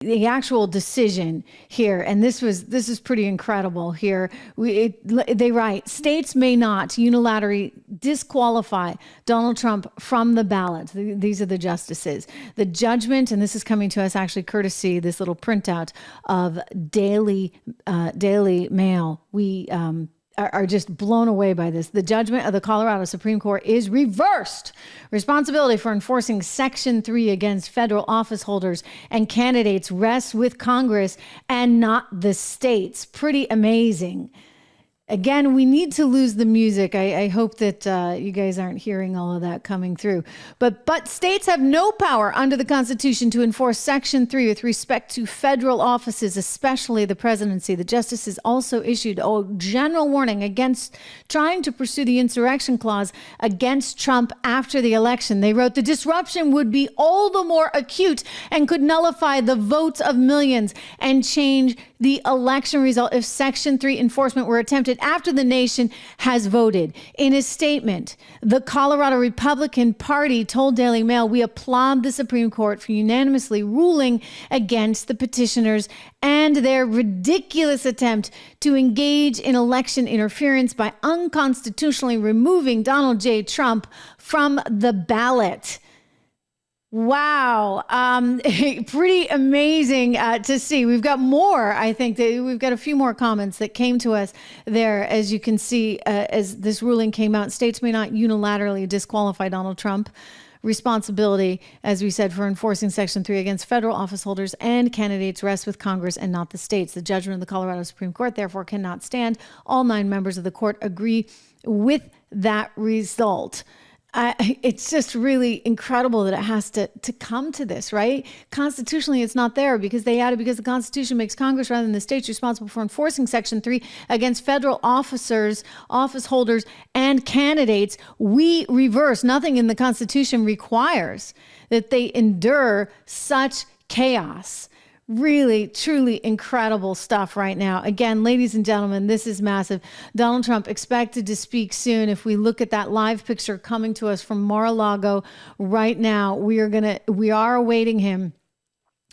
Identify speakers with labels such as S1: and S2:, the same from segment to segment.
S1: the actual decision here, and this is pretty incredible here. They write, states may not unilaterally disqualify Donald Trump from the ballot. These are the justices. The judgment, and this is coming to us actually courtesy this little printout of Daily Mail. We are just blown away by this. The judgment of the Colorado Supreme Court is reversed. Responsibility for enforcing Section 3 against federal office holders and candidates rests with Congress and not the states. Pretty amazing. Again, we need to lose the music. I hope that you guys aren't hearing all of that coming through. But states have no power under the Constitution to enforce Section 3 with respect to federal offices, especially the presidency. The justices also issued a general warning against trying to pursue the insurrection clause against Trump after the election. They wrote, the disruption would be all the more acute and could nullify the votes of millions and change the election result if Section 3 enforcement were attempted after the nation has voted. In a statement, the Colorado Republican Party told Daily Mail, we applaud the Supreme Court for unanimously ruling against the petitioners and their ridiculous attempt to engage in election interference by unconstitutionally removing Donald J. Trump from the ballot. Wow. Pretty amazing to see. We've got more. I think that we've got a few more comments that came to us there. As you can see, as this ruling came out, states may not unilaterally disqualify Donald Trump. Responsibility, as we said, for enforcing Section 3 against federal office holders and candidates rests with Congress and not the states. The judgment of the Colorado Supreme Court, therefore, cannot stand. All 9 members of the court agree with that result. It's just really incredible that it has to come to this, right? Constitutionally, it's not there because they added, because the Constitution makes Congress rather than the states responsible for enforcing Section 3 against federal officers, office holders, and candidates. We reverse. Nothing in the Constitution requires that they endure such chaos. Really, truly incredible stuff right now. Again, ladies and gentlemen, this is massive. Donald Trump expected to speak soon. If we look at that live picture coming to us from Mar-a-Lago right now, we are awaiting him.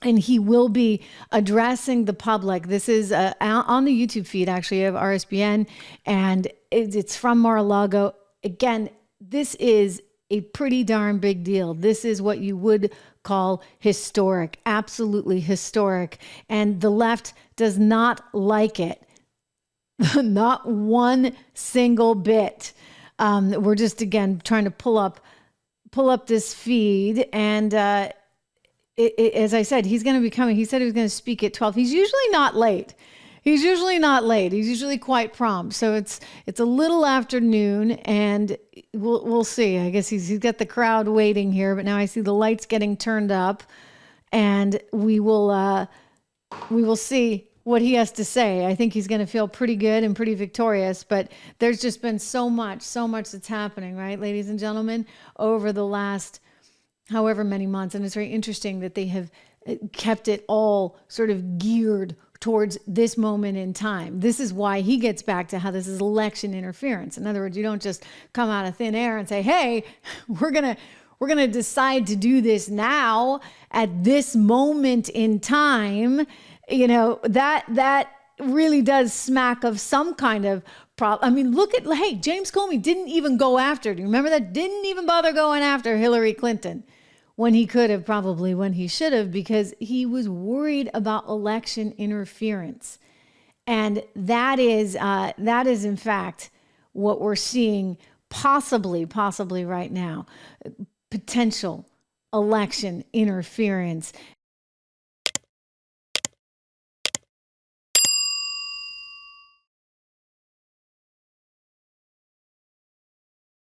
S1: And he will be addressing the public. This is on the YouTube feed, actually, of RSBN, and it's from Mar-a-Lago. Again, this is a pretty darn big deal. This is what you would call historic, absolutely historic. And the left does not like it. Not one single bit. We're just, again, trying to pull up this feed. And as I said, he's going to be coming. He said he was going to speak at 12. He's usually not late. He's usually quite prompt. So it's a little after noon, and we'll see. I guess he's got the crowd waiting here, but now I see the lights getting turned up, and we will see what he has to say. I think he's going to feel pretty good and pretty victorious, but there's just been so much that's happening, right, ladies and gentlemen, over the last however many months. And it's very interesting that they have kept it all sort of geared towards this moment in time. This is why he gets back to how this is election interference. In other words, you don't just come out of thin air and say, hey, we're going to decide to do this now at this moment in time. You know, that really does smack of some kind of problem. I mean, hey, James Comey didn't even go after, do you remember that? Didn't even bother going after Hillary Clinton. When he could have, probably when he should have, because he was worried about election interference. And that is in fact what we're seeing possibly right now. Potential election interference.